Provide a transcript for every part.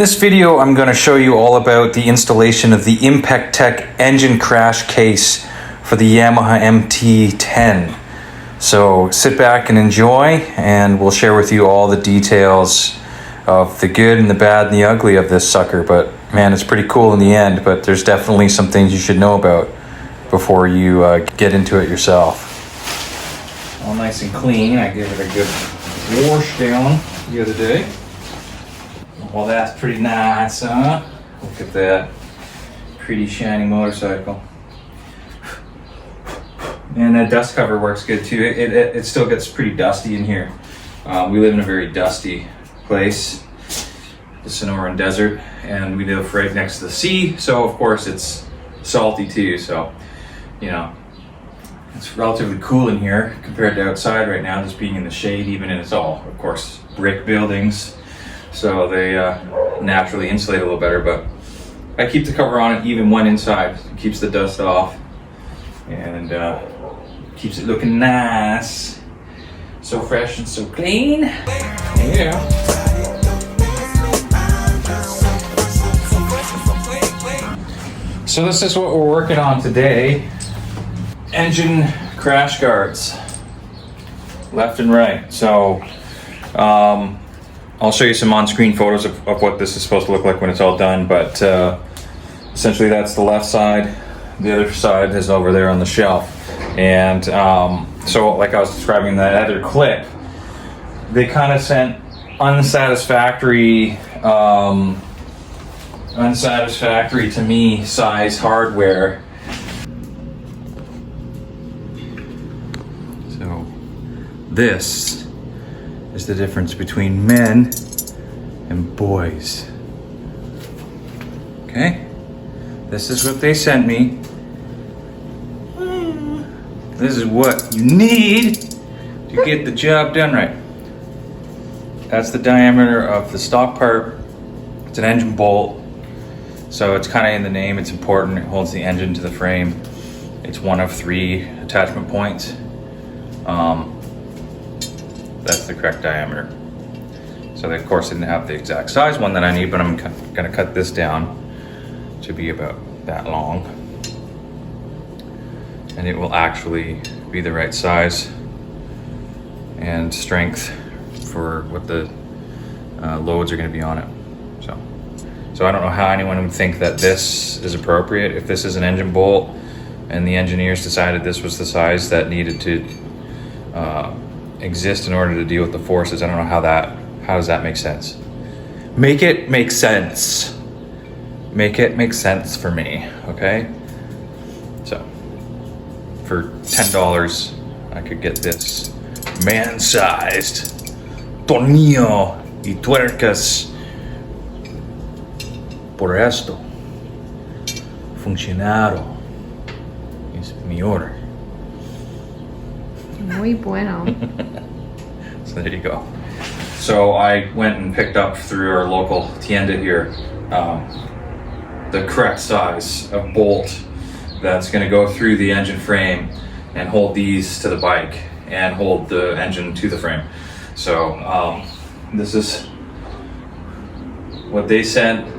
this video, I'm going to show you all about the installation of the Impaktech engine crash case for the Yamaha MT-10. So sit back and enjoy, and we'll share with you all the details of the good and the bad and the ugly of this sucker. But man, it's pretty cool in the end, but there's definitely some things you should know about before you get into it yourself. All nice and clean. I gave it a good wash down the other day. Well, that's pretty nice, huh? Look at that pretty shiny motorcycle. And that dust cover works good too. It still gets pretty dusty in here. We live in a very dusty place, the Sonoran Desert, and we live right next to the sea, so of course it's salty too. So, you know, it's relatively cool in here compared to outside right now, just being in the shade, even in it's all, of course, brick buildings. So they naturally insulate a little better, but I keep the cover on it even when inside. It keeps the dust off and keeps it looking nice. So fresh and so clean. Yeah. So this is what we're working on today. Engine crash guards, left and right. So I'll show you some on-screen photos of what this is supposed to look like when it's all done, but essentially that's the left side. The other side is over there on the shelf. And so like I was describing in that other clip, they kind of sent unsatisfactory to me size hardware. So this is the difference between men and boys. Okay? This is what they sent me. This is what you need to get the job done right. That's the diameter of the stock part. It's an engine bolt, so it's kind of in the name. It's important. It holds the engine to the frame. It's one of 3 attachment points. That's the correct diameter. So they of course didn't have the exact size one that I need, but I'm gonna cut this down to be about that long. And it will actually be the right size and strength for what the loads are gonna be on it. So I don't know how anyone would think that this is appropriate. If this is an engine bolt and the engineers decided this was the size that needed to exist in order to deal with the forces, I don't know how does that make sense? Make it make sense. Make it make sense for me, okay? So for $10, I could get this man-sized tornillo y tuercas. Por esto funcionado es mi order. Muy bueno. So there you go. So I went and picked up through our local tienda here the correct size of bolt that's going to go through the engine frame and hold these to the bike and hold the engine to the frame. So this is what they sent.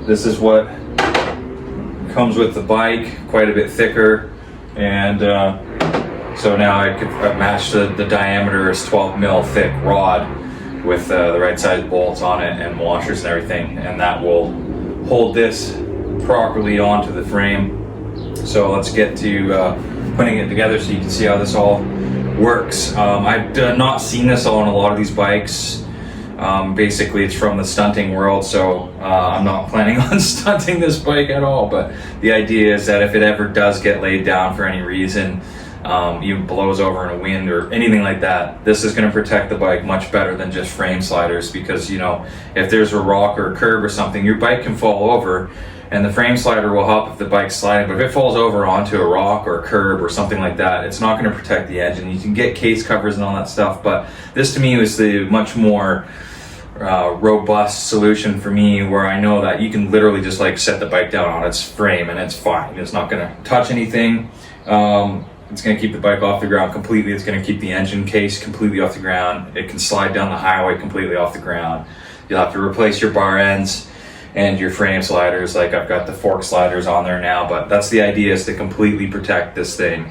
This is what comes with the bike, quite a bit thicker, and so now I've matched the diameter is 12 mil thick rod with the right size bolts on it and washers and everything, and that will hold this properly onto the frame. So let's get to putting it together so you can see how this all works. I've not seen this on a lot of these bikes. Basically it's from the stunting world, so I'm not planning on stunting this bike at all, but the idea is that if it ever does get laid down for any reason, even blows over in a wind or anything like that, this is going to protect the bike much better than just frame sliders, because you know, if there's a rock or a curb or something, your bike can fall over and the frame slider will help if the bike's sliding, but if it falls over onto a rock or a curb or something like that, it's not going to protect the engine. You can get case covers and all that stuff, but this to me was the much more robust solution for me, where I know that you can literally just like set the bike down on its frame and it's fine. It's not going to touch anything. It's going to keep the bike off the ground completely. It's going to keep the engine case completely off the ground. It can slide down the highway completely off the ground. You'll have to replace your bar ends and your frame sliders. Like I've got the fork sliders on there now, but that's the idea, is to completely protect this thing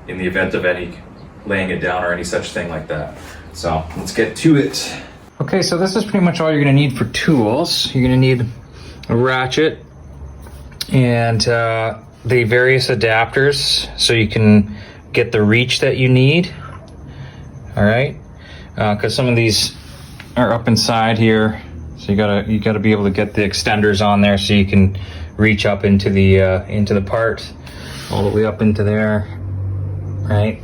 in the event of any laying it down or any such thing like that. So let's get to it. Okay, so this is pretty much all you're gonna need for tools. You're gonna need a ratchet and the various adapters so you can get the reach that you need. All right, because some of these are up inside here, so you gotta be able to get the extenders on there so you can reach up into the part, all the way up into there. Right.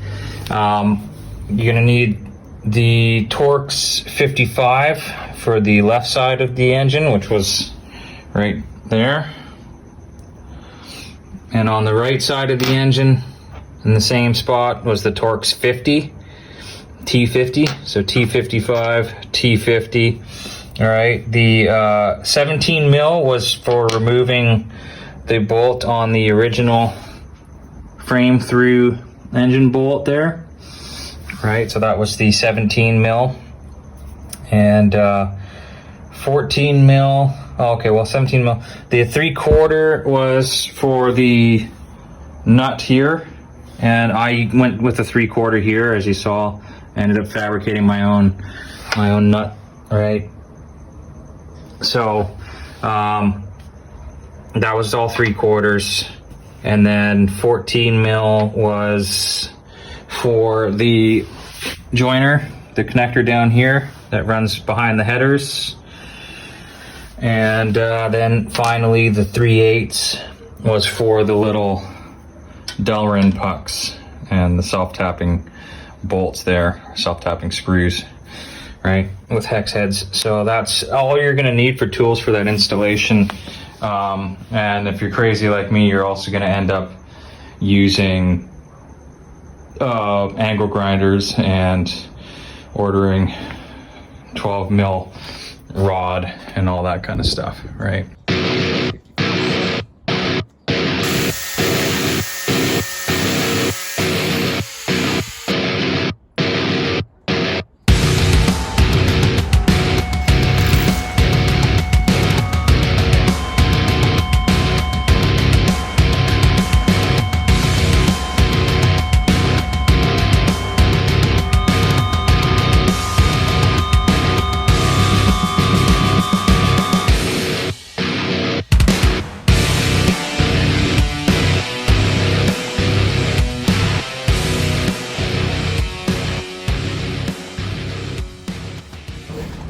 You're gonna need the Torx 55 for the left side of the engine, which was right there. And on the right side of the engine, in the same spot, was the Torx 50, T50, so T55, T50. All right, the 17 mil was for removing the bolt on the original frame through engine bolt there. Right, so that was the 17 mil. And 14 mil, okay, well 17 mil. The 3/4 was for the nut here, and I went with the 3/4 here, as you saw. I ended up fabricating my own nut, right? So that was all 3/4, and then 14 mil was for the joiner, the connector down here that runs behind the headers. And then finally the 3/8 was for the little Delrin pucks and the self-tapping bolts there, self-tapping screws, right, with hex heads. So that's all you're gonna need for tools for that installation. And if you're crazy like me, you're also gonna end up using angle grinders and ordering 12 mil rod and all that kind of stuff, right?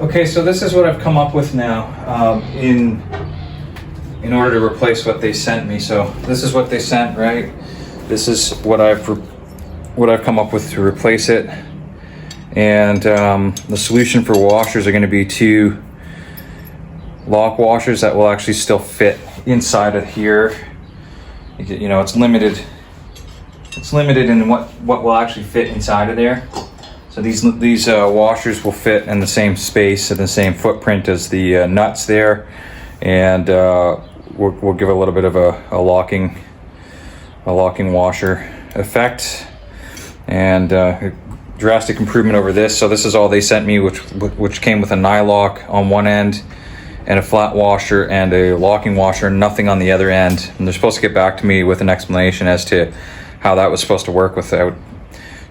Okay, so this is what I've come up with now in order to replace what they sent me. So this is what they sent, right? This is what I've come up with to replace it. And the solution for washers are going to be 2 lock washers that will actually still fit inside of here. You know, it's limited. It's limited in what will actually fit inside of there. So these washers will fit in the same space and the same footprint as the nuts there, and we'll give a little bit of a locking washer effect, and drastic improvement over this. So this is all they sent me, which came with a nylock on one end and a flat washer and a locking washer, nothing on the other end. And they're supposed to get back to me with an explanation as to how that was supposed to work without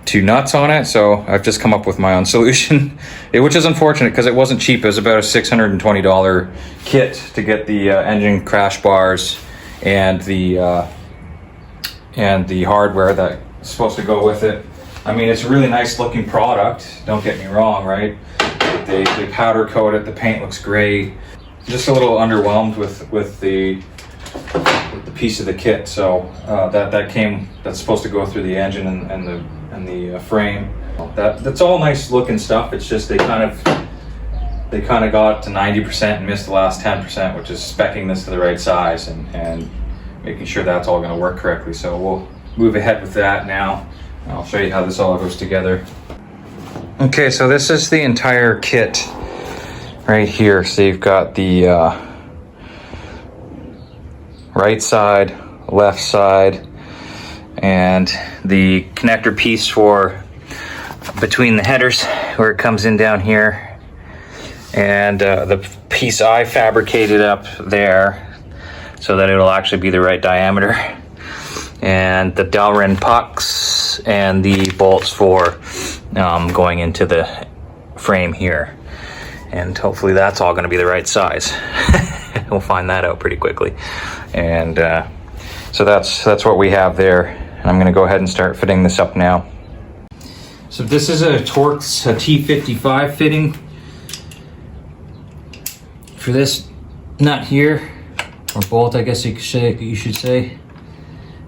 2 nuts on it. So I've just come up with my own solution, which is unfortunate because it wasn't cheap. It was about a $620 kit to get the engine crash bars and the hardware that's supposed to go with it. I mean, it's a really nice looking product, don't get me wrong, right? They powder coat it, the paint looks great. Just a little underwhelmed with the piece of the kit. So that's supposed to go through the engine and the frame. That's all nice looking stuff. It's just they kind of got to 90% and missed the last 10%, which is speccing this to the right size and making sure that's all going to work correctly. So we'll move ahead with that now. I'll show you how this all goes together. Okay, so this is the entire kit right here. So you've got the right side, left side, and the connector piece for between the headers where it comes in down here, And the piece I fabricated up there so that it'll actually be the right diameter. And the Delrin pucks and the bolts for going into the frame here. And hopefully that's all going to be the right size. We'll find that out pretty quickly. And so that's what we have there. And I'm going to go ahead and start fitting this up now. So this is a Torx T55 fitting for this nut here, or bolt, I guess you should say.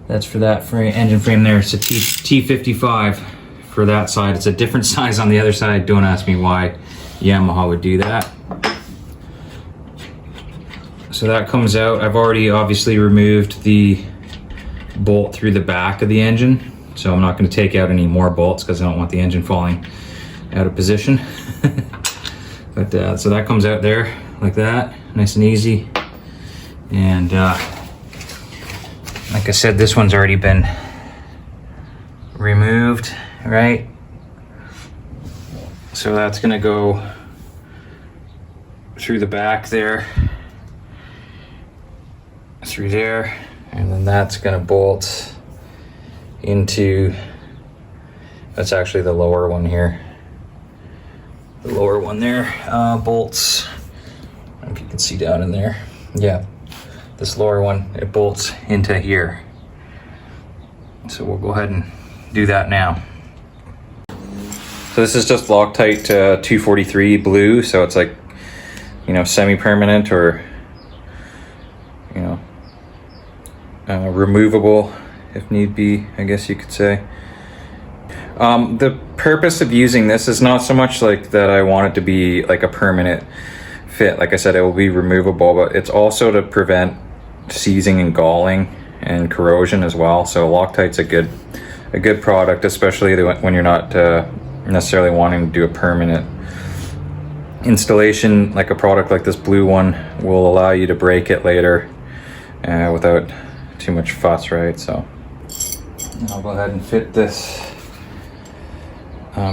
That's for that engine frame there. It's a T55 for that side. It's a different size on the other side. Don't ask me why Yamaha would do that. So that comes out. I've already obviously removed the bolt through the back of the engine. So I'm not going to take out any more bolts because I don't want the engine falling out of position. But so that comes out there like that, nice and easy. And like I said, this one's already been removed, right? So that's going to go through the back there, through there, and then that's going to bolt into, that's actually the lower one here. The lower one there bolts, I don't know if you can see down in there. Yeah, this lower one, it bolts into here. So we'll go ahead and do that now. So this is just Loctite 243 blue, so it's like, you know, semi-permanent or, you know, removable if need be, I guess you could say. The purpose of using this is not so much like that I want it to be like a permanent fit. Like I said, it will be removable, but it's also to prevent seizing and galling and corrosion as well. So Loctite's a good product, especially when you're not necessarily wanting to do a permanent installation. Like a product like this blue one will allow you to break it later without too much fuss, right? So I'll go ahead and fit this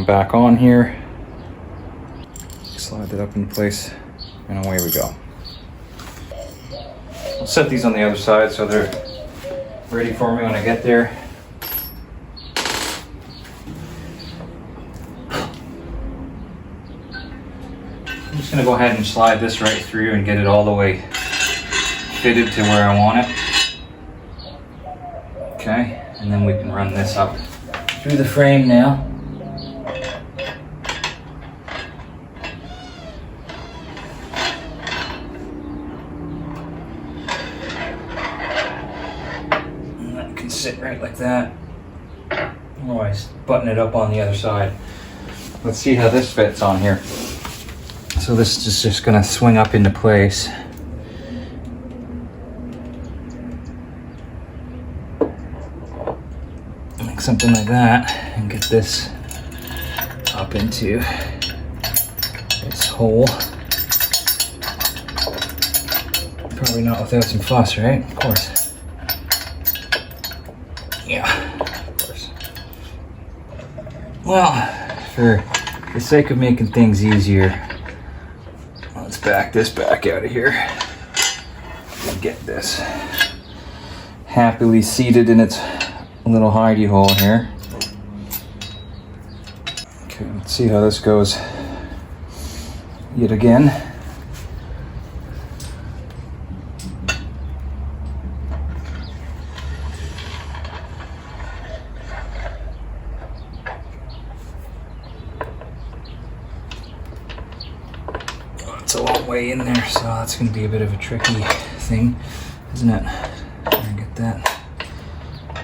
back on here, slide it up in place, and away we go. I'll set these on the other side so they're ready for me when I get there. I'm just going to go ahead and slide this right through and get it all the way fitted to where I want it. Okay, and then we can run this up through the frame now. And that can sit right like that. Otherwise, button it up on the other side. Let's see how this fits on here. So this is just going to swing up into place. Like something like that, and get this up into its hole. Probably not without some fuss, right? Of course. Yeah, of course. Well, for the sake of making things easier, let's back this back out of here and get this happily seated in its little hidey hole here. Okay, let's see how this goes yet again. It's a long way in there, so that's going to be a bit of a tricky thing, isn't it? Get that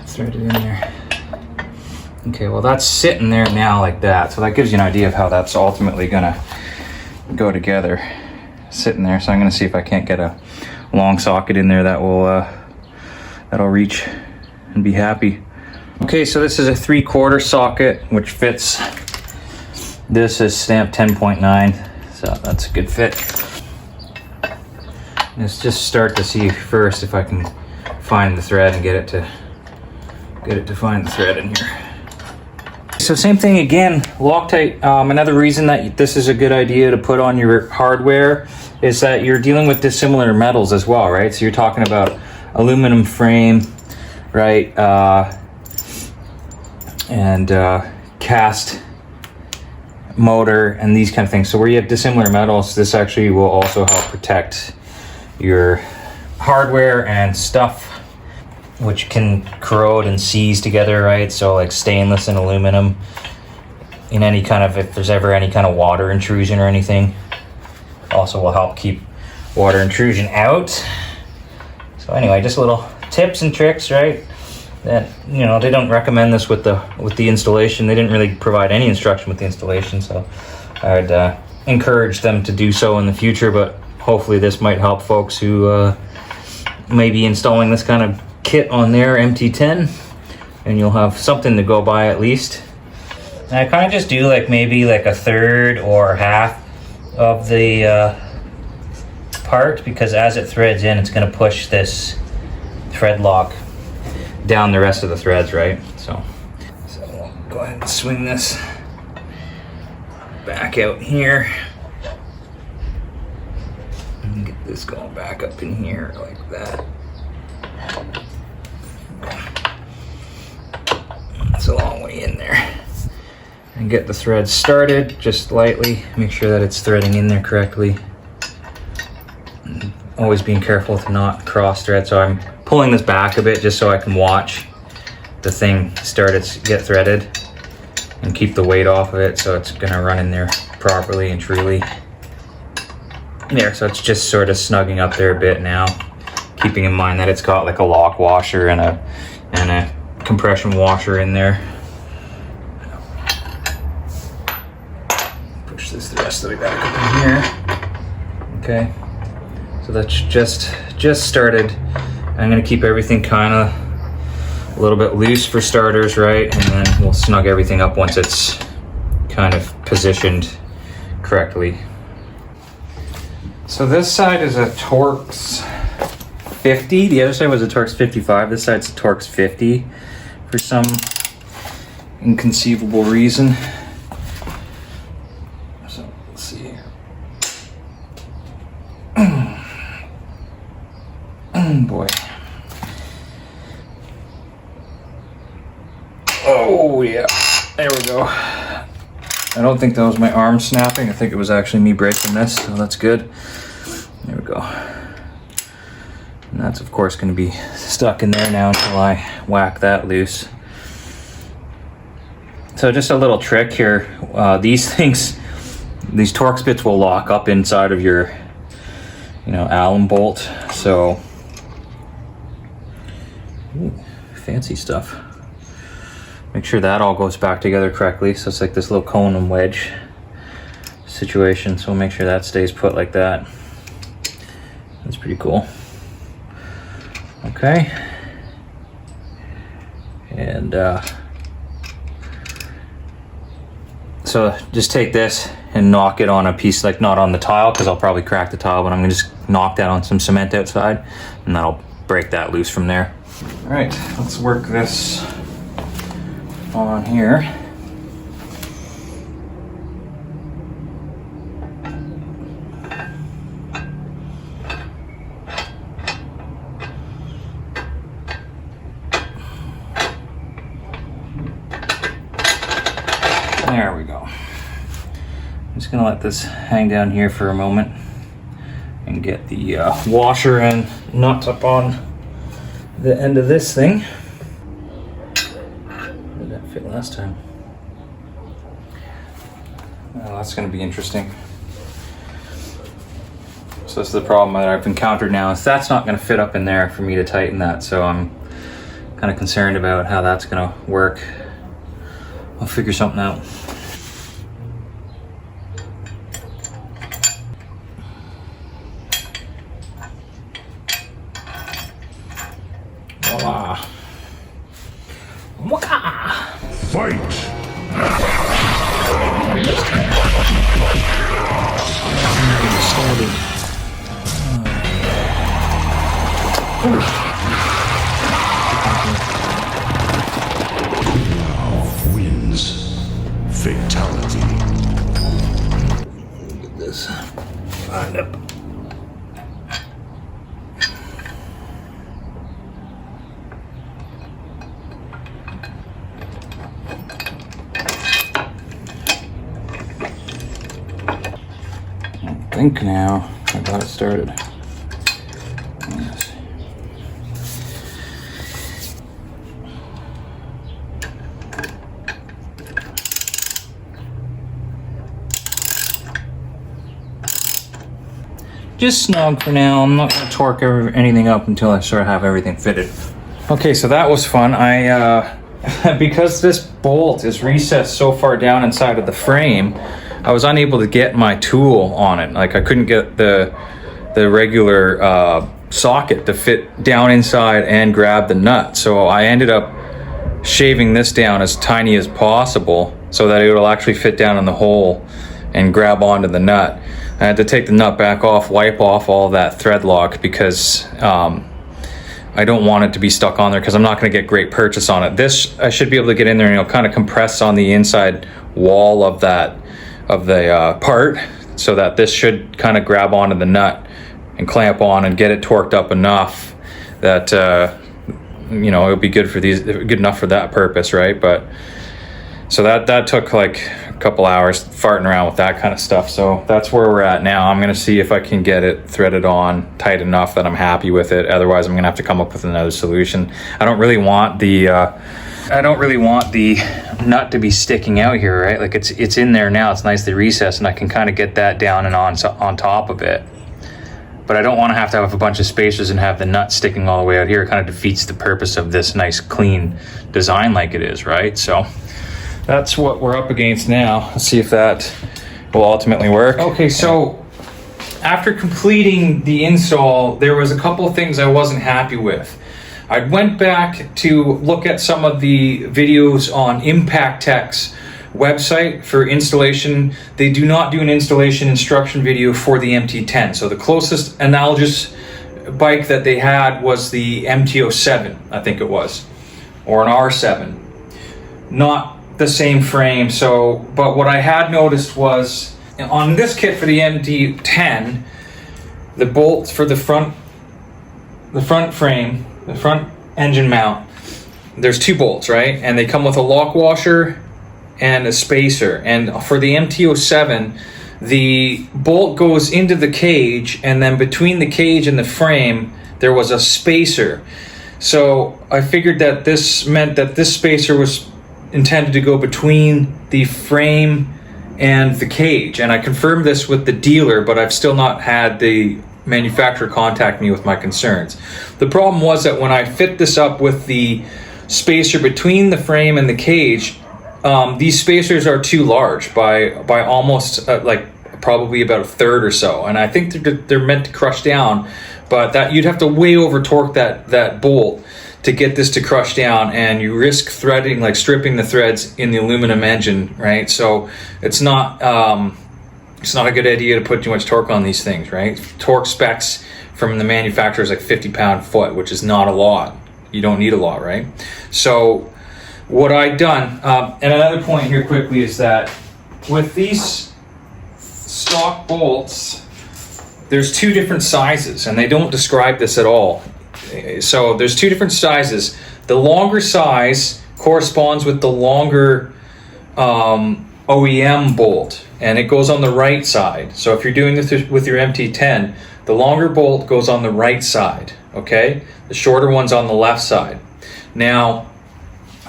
threaded in there. Okay, well that's sitting there now like that, so that gives you an idea of how that's ultimately gonna go together, sitting there. So I'm gonna see if I can't get a long socket in there that will that'll reach and be happy. Okay, so this is a 3/4 socket which fits. This is stamped 10.9, so that's a good fit. Let's just start to see first if I can find the thread and get it to find the thread in here. so same thing again, Loctite. Another reason that this is a good idea to put on your hardware is that you're dealing with dissimilar metals as well, right? So you're talking about aluminum frame, right? And cast motor and these kind of things. So where you have dissimilar metals, this actually will also help protect your hardware and stuff which can corrode and seize together, right? So like stainless and aluminum, in any kind of, if there's ever any kind of water intrusion or anything, also will help keep water intrusion out. So anyway, just little tips and tricks, right? That, you know, they don't recommend this with the installation. They didn't really provide any instruction with the installation, so I'd encourage them to do so in the future, but hopefully this might help folks who may be installing this kind of kit on their MT-10, and you'll have something to go by at least. And I kind of just do like maybe like a third or half of the part, because as it threads in, it's going to push this thread lock down the rest of the threads, right? So we'll go ahead and swing this back out here and get this going back up in here like that. That's a long way in there. And get the thread started just lightly. Make sure that it's threading in there correctly. And always being careful to not cross thread. So I'm pulling this back a bit just so I can watch the thing get threaded and keep the weight off of it, so it's gonna run in there properly and truly. There, so it's just sort of snugging up there a bit now, keeping in mind that it's got like a lock washer and a compression washer in there. Push this the rest of the way back up in here. Okay, so that's just started. I'm gonna keep everything kind of a little bit loose for starters, right? And then we'll snug everything up once it's kind of positioned correctly. So this side is a Torx 50. The other side was a Torx 55. This side's a Torx 50 for some inconceivable reason. So let's see here. Boy. Oh yeah, there we go. I don't think that was my arm snapping. I think it was actually me breaking this, so that's good. There we go. And that's of course going to be stuck in there now until I whack that loose. So just a little trick here. These things, these Torx bits will lock up inside of your, Allen bolt. So, ooh, fancy stuff. Make sure that all goes back together correctly. So it's like this little cone and wedge situation. So we'll make sure that stays put like that. That's pretty cool. Okay. And so just take this and knock it on a piece, like not on the tile, because I'll probably crack the tile, but I'm gonna just knock that on some cement outside, and that'll break that loose from there. All right, let's work this on here. There we go. I'm just gonna let this hang down here for a moment and get the washer and nuts up on the end of this thing. Fit last time. Well, that's going to be interesting. So this is the problem that I've encountered now, is that's not going to fit up in there for me to tighten that, so I'm kind of concerned about how that's going to work. I'll figure something out. Voila. Fight! Wins. Fatality. Get this lined up. I think now I got it started. Yes. Just snug for now. I'm not gonna torque anything up until I sort of have everything fitted. Okay, so that was fun. Because this bolt is recessed so far down inside of the frame, I was unable to get my tool on it. Like I couldn't get the regular socket to fit down inside and grab the nut. So I ended up shaving this down as tiny as possible so that it will actually fit down in the hole and grab onto the nut. I had to take the nut back off, wipe off all that thread lock because I don't want it to be stuck on there because I'm not going to get great purchase on it. This I should be able to get in there and it'll kind of compress on the inside wall of the part, so that this should kind of grab onto the nut and clamp on and get it torqued up enough that it'll be good enough for that purpose, right? But so that took like a couple hours farting around with that kind of stuff. So that's where we're at now. I'm gonna see if I can get it threaded on tight enough that I'm happy with it. Otherwise, I'm gonna have to come up with another solution. I don't really want the nut to be sticking out here, right? Like it's in there now. It's nicely recessed, and I can kind of get that down and on top of it. But I don't want to have a bunch of spacers and have the nut sticking all the way out here. It kind of defeats the purpose of this nice clean design like it is, right? So that's what we're up against now. Let's see if that will ultimately work. Okay, so after completing the install, there was a couple of things I wasn't happy with. I went back to look at some of the videos on Impaktech's website for installation. They do not do an installation instruction video for the MT-10. So the closest analogous bike that they had was the MT-07, I think it was, or an R7. Not the same frame. But what I had noticed was on this kit for the MT-10, the bolts for the front frame, the front engine mount, there's two bolts, right? And they come with a lock washer and a spacer. And for the MT-07, the bolt goes into the cage, and then between the cage and the frame, there was a spacer. So I figured that this meant that this spacer was intended to go between the frame and the cage. And I confirmed this with the dealer, but I've still not had the manufacturer contact me with my concerns. The problem was that when I fit this up with the spacer between the frame and the cage, these spacers are too large by almost probably about a third or so, and I think they're meant to crush down, but that you'd have to way over torque that bolt to get this to crush down, and you risk threading, like stripping the threads in the aluminum engine, right? So it's not a good idea to put too much torque on these things, right? Torque specs from the manufacturer is like 50 pound-foot, which is not a lot. You don't need a lot, right? So what I've done, and another point here quickly is that with these stock bolts, there's two different sizes, and they don't describe this at all. So there's two different sizes. The longer size corresponds with the longer OEM bolt, and it goes on the right side. So if you're doing this with your MT-10, the longer bolt goes on the right side, okay? The shorter one's on the left side. Now,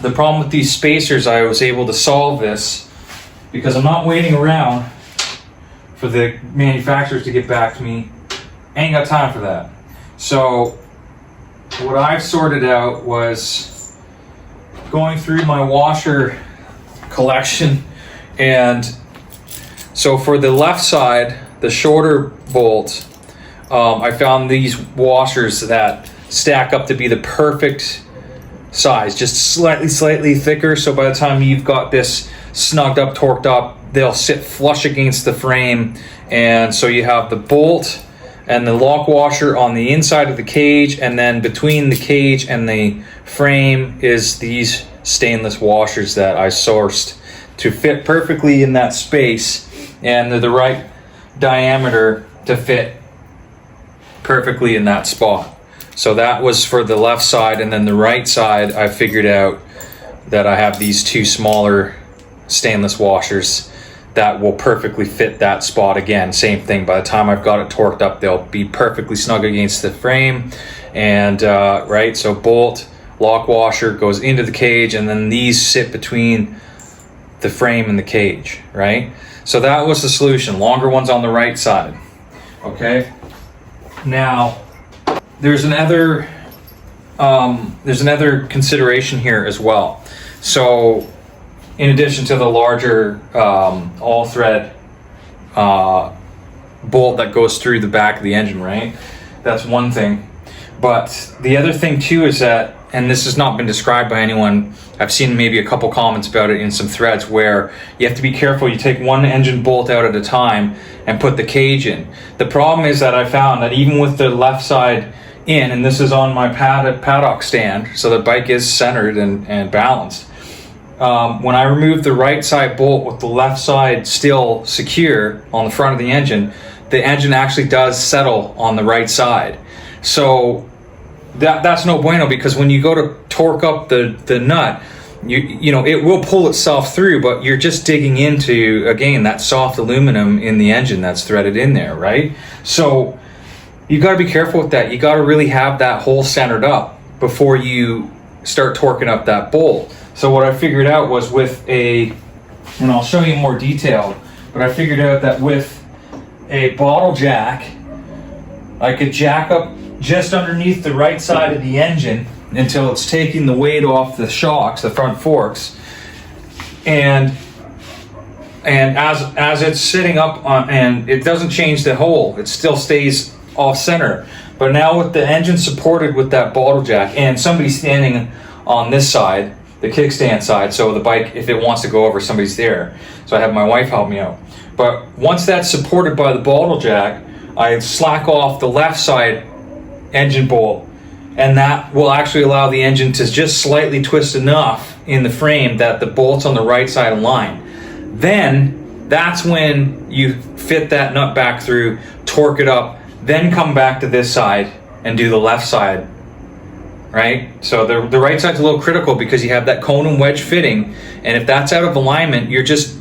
the problem with these spacers, I was able to solve this because I'm not waiting around for the manufacturers to get back to me. Ain't got time for that. So what I've sorted out was going through my washer collection, and so for the left side, the shorter bolt, I found these washers that stack up to be the perfect size, just slightly thicker, so by the time you've got this snugged up, torqued up, they'll sit flush against the frame, and so you have the bolt and the lock washer on the inside of the cage, and then between the cage and the frame is these stainless washers that I sourced to fit perfectly in that space, and they're the right diameter to fit perfectly in that spot. So that was for the left side, and then the right side, I figured out that I have these two smaller stainless washers that will perfectly fit that spot. Again, same thing, by the time I've got it torqued up, they'll be perfectly snug against the frame. And right, so bolt, lock washer goes into the cage, and then these sit between the frame and the cage, right? So that was the solution. Longer ones on the right side. Okay, now there's another consideration here as well. So in addition to the larger all thread bolt that goes through the back of the engine, right? That's one thing. But the other thing too is that, and this has not been described by anyone, I've seen maybe a couple comments about it in some threads, where you have to be careful. You take one engine bolt out at a time and put the cage in. The problem is that I found that even with the left side in, and this is on my paddock stand, so the bike is centered and balanced. When I remove the right side bolt with the left side still secure on the front of the engine actually does settle on the right side. So that's no bueno, because when you go to torque up the nut, you know, it will pull itself through, but you're just digging into, again, that soft aluminum in the engine that's threaded in there, right? So you got to be careful with that. You got to really have that hole centered up before you start torquing up that bolt. So what I figured out was with and I'll show you more detail, but I figured out that with a bottle jack, I could jack up just underneath the right side of the engine until it's taking the weight off the shocks, the front forks, and as it's sitting up on, and it doesn't change the hole, it still stays off center. But now with the engine supported with that bottle jack, and somebody standing on this side, the kickstand side, so the bike, if it wants to go over, somebody's there. So I have my wife help me out. But once that's supported by the bottle jack, I slack off the left side engine bolt, and that will actually allow the engine to just slightly twist enough in the frame that the bolts on the right side align. Then that's when you fit that nut back through, torque it up, then come back to this side and do the left side, right? So the right side's a little critical because you have that cone and wedge fitting, and if that's out of alignment, you're just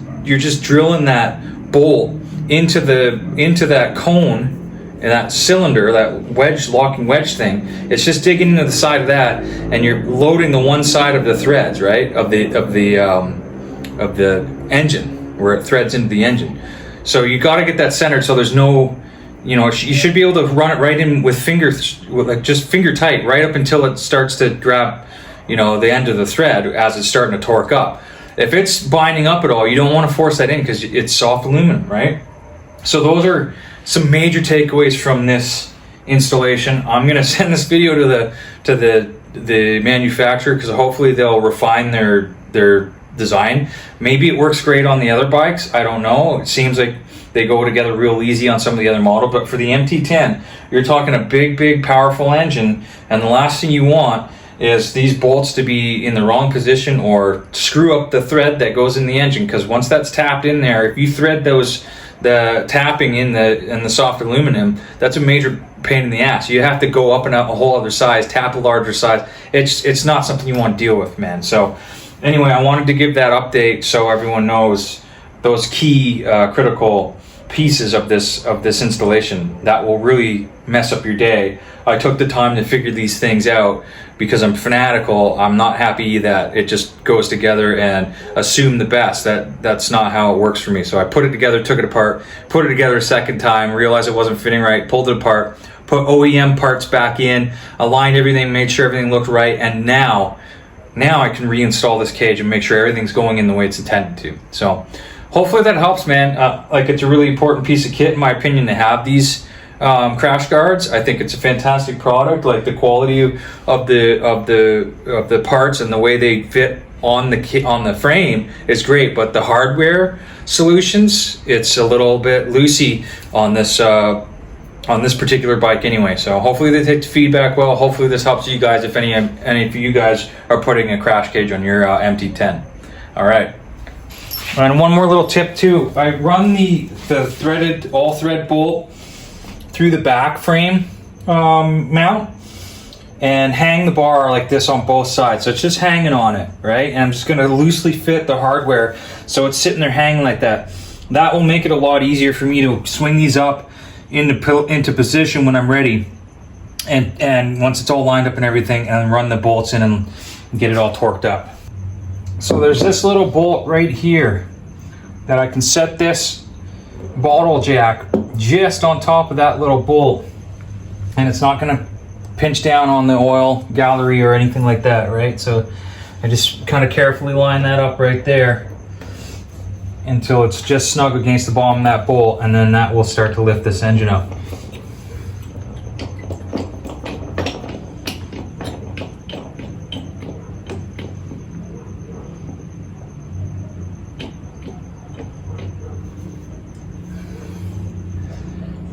drilling that bolt into that cone and that cylinder, that wedge, locking wedge thing. It's just digging into the side of that, and you're loading the one side of the threads, right, of the engine, where it threads into the engine. So you got to get that centered so there's no, you know, you should be able to run it right in with just finger tight, right up until it starts to grab, you know, the end of the thread as it's starting to torque up. If it's binding up at all, you don't want to force that in because it's soft aluminum, right? So those are some major takeaways from this installation. I'm going to send this video to the manufacturer because hopefully they'll refine their design. Maybe it works great on the other bikes. I don't know. It seems like they go together real easy on some of the other models, but for the MT-10, you're talking a big, powerful engine, and the last thing you want is these bolts to be in the wrong position or screw up the thread that goes in the engine, because once that's tapped in there, if you thread the tapping in the soft aluminum, that's a major pain in the ass. You have to go up and up a whole other size, tap a larger size. It's not something you want to deal with, man. So anyway, I wanted to give that update so everyone knows those key critical pieces of this installation that will really mess up your day. I took the time to figure these things out because I'm fanatical. I'm not happy that it just goes together and assume the best. That's not how it works for me. So I put it together, took it apart, put it together a second time, realized it wasn't fitting right, pulled it apart, put OEM parts back in, aligned everything, made sure everything looked right, and now I can reinstall this cage and make sure everything's going in the way it's intended to. So hopefully that helps, man. Like, it's a really important piece of kit, in my opinion, to have these crash guards. I think it's a fantastic product. Like, the quality of the parts and the way they fit on the frame is great, but the hardware solutions, it's a little bit loosey on this particular bike anyway. So hopefully they take the feedback well. Hopefully this helps you guys if any of you guys are putting a crash cage on your MT-10. All right. And one more little tip too, I run the threaded, all thread bolt through the back frame mount and hang the bar like this on both sides. So it's just hanging on it, right? And I'm just gonna loosely fit the hardware so it's sitting there hanging like that. That will make it a lot easier for me to swing these up into position when I'm ready. And once it's all lined up and everything, and run the bolts in and get it all torqued up. So there's this little bolt right here that I can set this bottle jack just on top of that little bolt, and it's not gonna pinch down on the oil gallery or anything like that, right? So I just kind of carefully line that up right there until it's just snug against the bottom of that bolt, and then that will start to lift this engine up.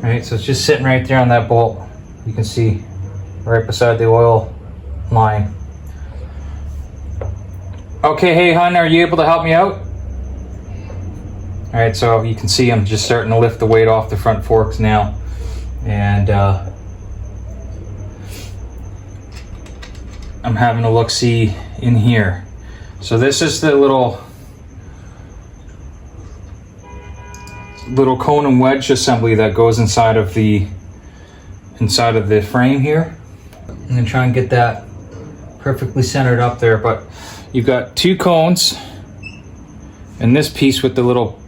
Right, so it's just sitting right there on that bolt. You can see right beside the oil line. Okay, hey hon, are you able to help me out? All right, so you can see I'm just starting to lift the weight off the front forks now. And I'm having a look-see in here. So this is the little cone and wedge assembly that goes inside of the frame here. I'm gonna try and get that perfectly centered up there, but you've got two cones and this piece with the little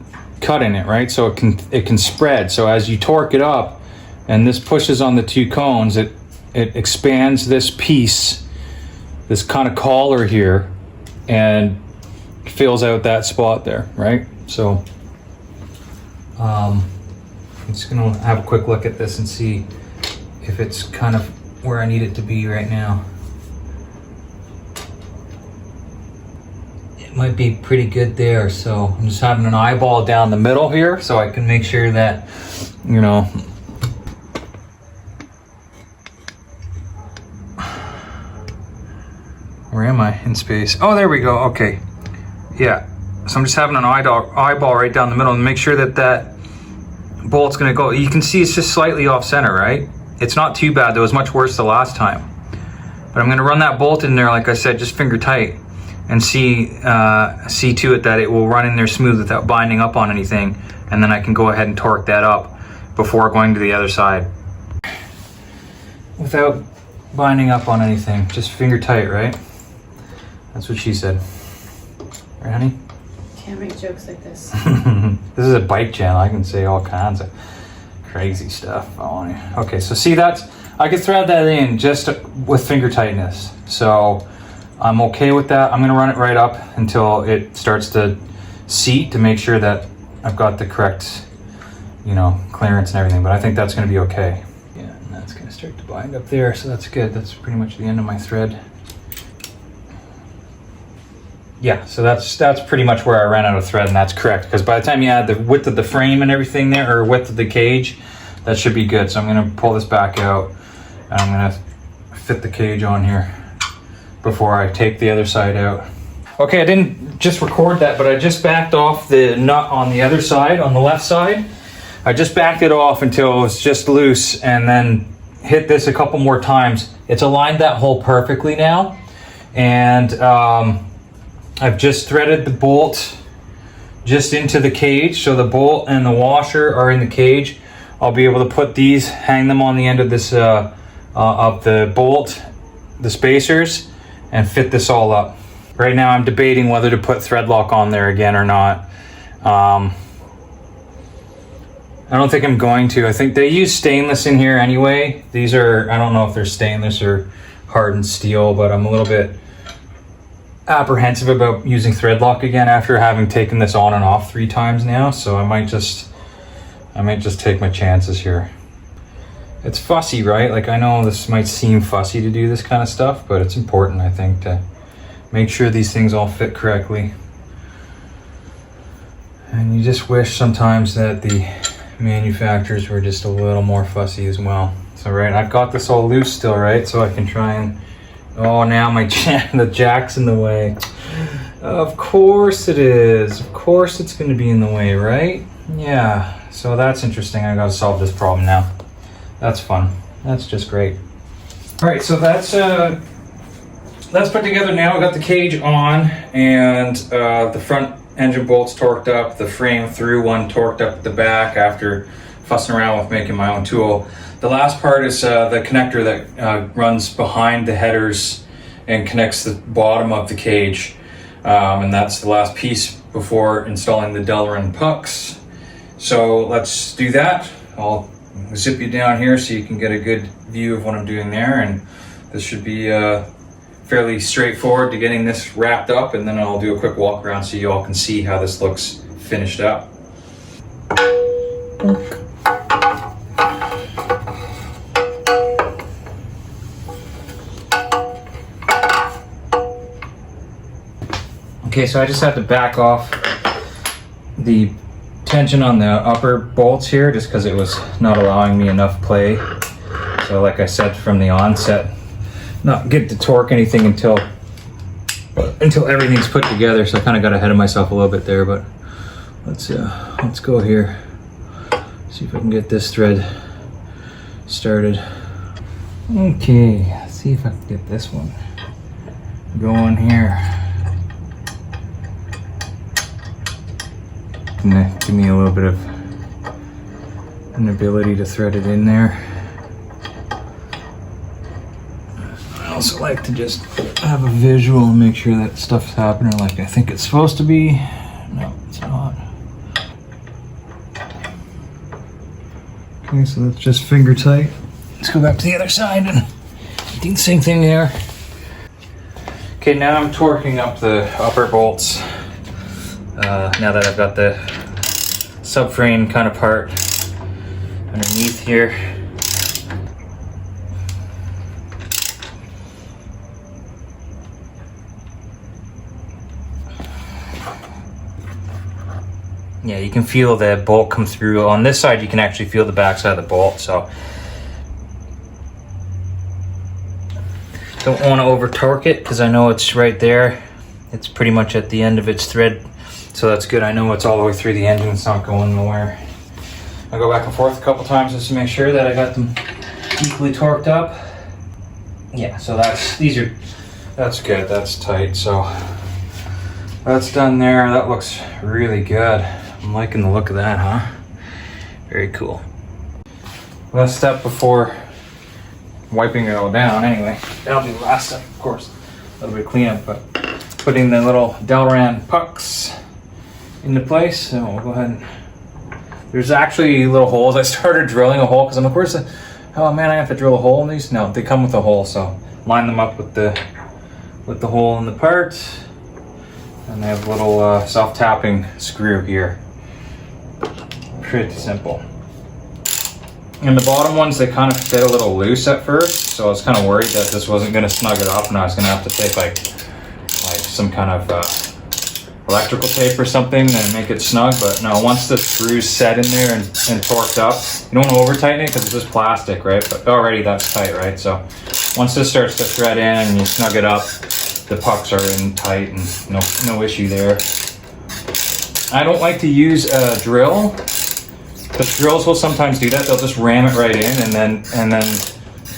cut in it, right? So it can spread. So as you torque it up and this pushes on the two cones, it expands this piece, this kind of collar here, and fills out that spot there, right? So I'm just gonna have a quick look at this and see if it's kind of where I need it to be right now. It might be pretty good there, so I'm just having an eyeball down the middle here so I can make sure that, you know, where am I in space? Oh, there we go, okay. Yeah. So I'm just having an eyeball right down the middle and make sure that that bolt's gonna go. You can see it's just slightly off center, right? It's not too bad. That was much worse the last time. But I'm gonna run that bolt in there, like I said, just finger tight, and see to it that it will run in there smooth without binding up on anything. And then I can go ahead and torque that up before going to the other side. Without binding up on anything, just finger tight, right? That's what she said. Right, honey? Can't make jokes like this. This is a bike channel. I can say all kinds of crazy stuff if I want to. Okay, so see I could thread that in just with finger tightness. So I'm okay with that. I'm gonna run it right up until it starts to seat to make sure that I've got the correct, you know, clearance and everything, but I think that's gonna be okay. Yeah, and that's gonna start to bind up there, so that's good. That's pretty much the end of my thread. Yeah, so that's pretty much where I ran out of thread, and that's correct, because by the time you add the width of the frame and everything there, or width of the cage, that should be good. So I'm gonna pull this back out, and I'm gonna fit the cage on here before I take the other side out. Okay, I didn't just record that, but I just backed off the nut on the other side, on the left side. I just backed it off until it was just loose, and then hit this a couple more times. It's aligned that hole perfectly now, and I've just threaded the bolt just into the cage, so the bolt and the washer are in the cage. I'll be able to put these, hang them on the end of this of the bolt, the spacers, and fit this all up. Right now I'm debating whether to put thread lock on there again or not. I don't think I'm going to. I think they use stainless in here anyway. These are, I don't know if they're stainless or hardened steel, but I'm a little bit apprehensive about using thread lock again after having taken this on and off 3 times now. So I might just take my chances here. It's fussy, right? Like, I know this might seem fussy to do this kind of stuff, but it's important, I think, to make sure these things all fit correctly. And you just wish sometimes that the manufacturers were just a little more fussy as well. So, right, I've got this all loose still, right? So I can try and, oh, now my the jack's in the way. Of course it is. Of course it's going to be in the way, right? Yeah. So that's interesting. I got to solve this problem now. That's fun. That's just great. All right, so that's put together now. I got the cage on, and the front engine bolts torqued up, the frame through one torqued up at the back after fussing around with making my own tool. The last part is the connector that runs behind the headers and connects the bottom of the cage. And that's the last piece before installing the Delrin pucks. So let's do that. I'll zip you down here so you can get a good view of what I'm doing there, and this should be fairly straightforward to getting this wrapped up, and then I'll do a quick walk around so you all can see how this looks finished up. Okay, so I just have to back off the tension on the upper bolts here just because it was not allowing me enough play. So like I said from the onset, not get to torque anything until everything's put together. So I kind of got ahead of myself a little bit there, but let's go here. See if I can get this thread started. Okay, let's see if I can get this one going here. Give me a little bit of an ability to thread it in there. I also like to just have a visual and make sure that stuff's happening like I think it's supposed to be. No, it's not. Okay, so that's just finger tight. Let's go back to the other side and do the same thing there. Okay, now I'm torquing up the upper bolts. Now that I've got the subframe kind of part underneath here. Yeah, you can feel the bolt come through. On this side, you can actually feel the back side of the bolt, so don't want to over torque it because I know it's right there. It's pretty much at the end of its thread. So that's good. I know it's all the way through the engine. It's not going nowhere. I go back and forth a couple times just to make sure that I got them equally torqued up. Yeah, so that's good. That's tight. So that's done there. That looks really good. I'm liking the look of that, huh? Very cool. Last step before wiping it all down anyway. That'll be the last step, of course. A little bit of cleanup, but putting the little Delrin pucks into place. So we'll go ahead and there's actually little holes. I started drilling a hole because I'm of course oh man, I have to drill a hole in these. No, they come with a hole, so line them up with the hole in the part, and they have a little self-tapping screw here. Pretty simple. And the bottom ones, they kind of fit a little loose at first, so I was kind of worried that this wasn't going to snug it up and I was going to have to take like some kind of electrical tape or something and make it snug. But no, once the screw's set in there and torqued up, you don't want to over tighten it because it's just plastic, right? But already that's tight, right? So once this starts to thread in and you snug it up, the pucks are in tight and no issue there. I don't like to use a drill because drills will sometimes do that. They'll just ram it right in and then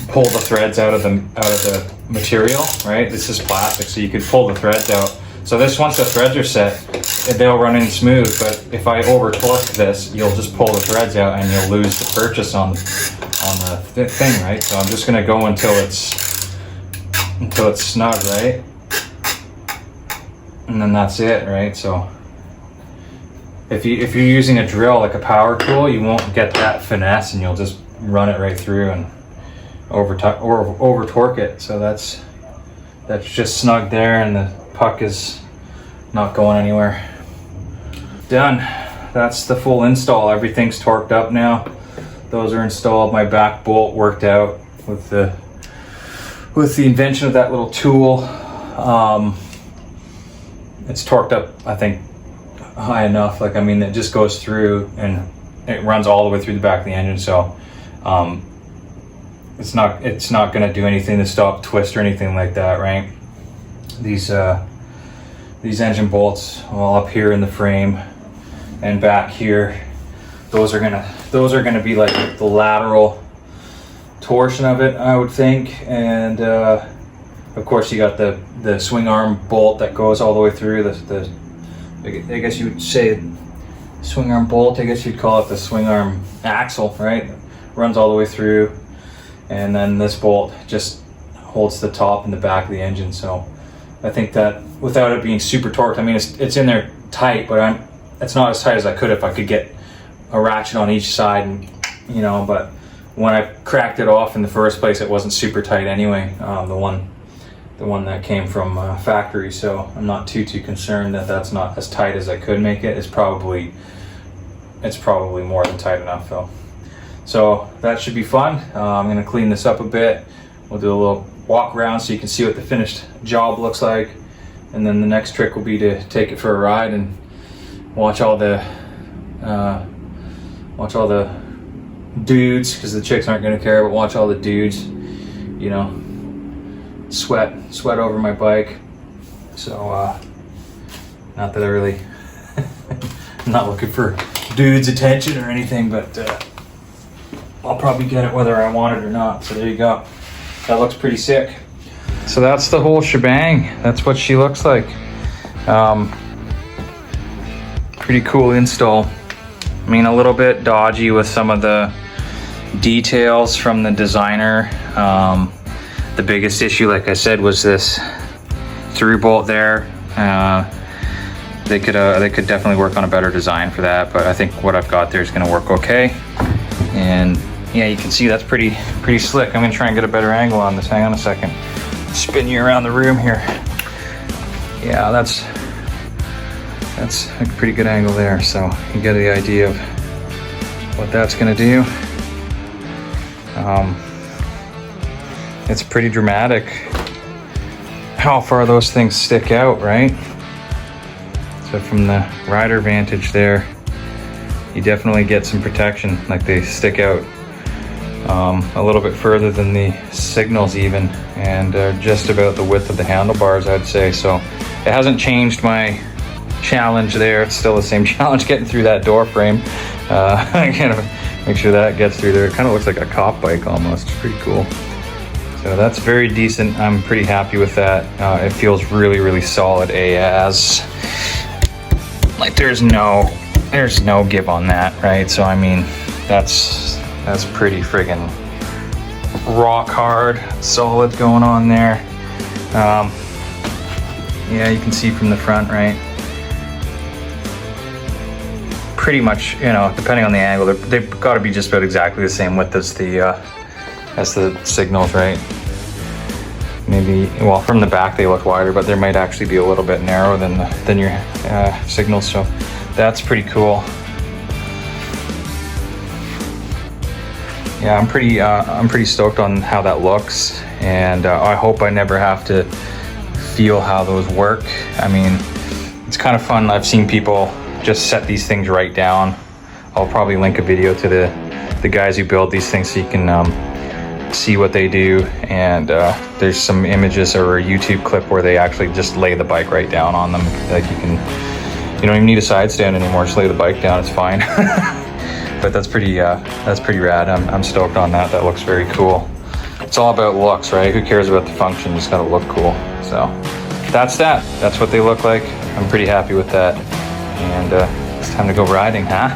pull the threads out of the material, right? This is plastic, so you could pull the threads out. So this, once the threads are set, they'll run in smooth, but if I over torque this, you'll just pull the threads out and you'll lose the purchase on the thing, right? So I'm just gonna go until it's snug, right? And then that's it, right? So if you're using a drill, like a power tool, you won't get that finesse and you'll just run it right through and over torque it. So that's just snug there, and the puck is not going anywhere. Done. That's the full install. Everything's torqued up now. Those are installed. My back bolt worked out with the invention of that little tool. It's torqued up, I think, high enough. Like, I mean, it just goes through and it runs all the way through the back of the engine. So it's not going to do anything to stop, twist, or anything like that, right? These these engine bolts all up here in the frame and back here. Those are gonna be like the lateral torsion of it, I would think. And of course, you got the swing arm bolt that goes all the way through. The I guess you would say swing arm bolt. I guess you'd call it the swing arm axle, right? Runs all the way through, and then this bolt just holds the top and the back of the engine. So I think that without it being super torqued, I mean it's in there tight, but it's not as tight as I could if I could get a ratchet on each side, and you know. But when I cracked it off in the first place, it wasn't super tight anyway. The one that came from factory, so I'm not too concerned that that's not as tight as I could make it. It's probably more than tight enough though. So that should be fun. I'm gonna clean this up a bit. We'll do a little walk around so you can see what the finished job looks like, and then the next trick will be to take it for a ride and watch all the dudes, because the chicks aren't gonna care, but watch all the dudes, you know, sweat over my bike. So not that I really I'm not looking for dudes attention or anything, but I'll probably get it whether I want it or not. So there you go. That looks pretty sick. So that's the whole shebang. That's what she looks like. Pretty cool install. I mean, a little bit dodgy with some of the details from the designer. The biggest issue, like I said, was this through bolt there. They could definitely work on a better design for that, but I think what I've got there is going to work okay. And yeah, you can see that's pretty slick. I'm going to try and get a better angle on this. Hang on a second. Spin you around the room here. Yeah, that's a pretty good angle there. So you get the idea of what that's going to do. It's pretty dramatic how far those things stick out, right? So from the rider vantage there, you definitely get some protection. Like they stick out a little bit further than the signals even, and just about the width of the handlebars, I'd say. So it hasn't changed my challenge there. It's still the same challenge getting through that door frame. I gotta make sure that gets through there. It kind of looks like a cop bike almost. It's pretty cool. So that's very decent. I'm pretty happy with that. It feels really solid as. Like there's no give on that, right? So I mean, that's pretty friggin' rock hard, solid going on there. Yeah, you can see from the front, right? Pretty much, you know, depending on the angle, they've got to be just about exactly the same width as the signals, right? Maybe, well, from the back they look wider, but they might actually be a little bit narrower than your signals. So that's pretty cool. Yeah, I'm pretty stoked on how that looks, and I hope I never have to feel how those work. I mean, it's kind of fun. I've seen people just set these things right down. I'll probably link a video to the guys who build these things so you can see what they do. And there's some images or a YouTube clip where they actually just lay the bike right down on them. Like you don't even need a side stand anymore. Just lay the bike down. It's fine. But that's pretty rad. I'm stoked on that. That looks very cool. It's all about looks, right? Who cares about the function? You just gotta look cool. So that's what they look like. I'm pretty happy with that. And it's time to go riding, huh?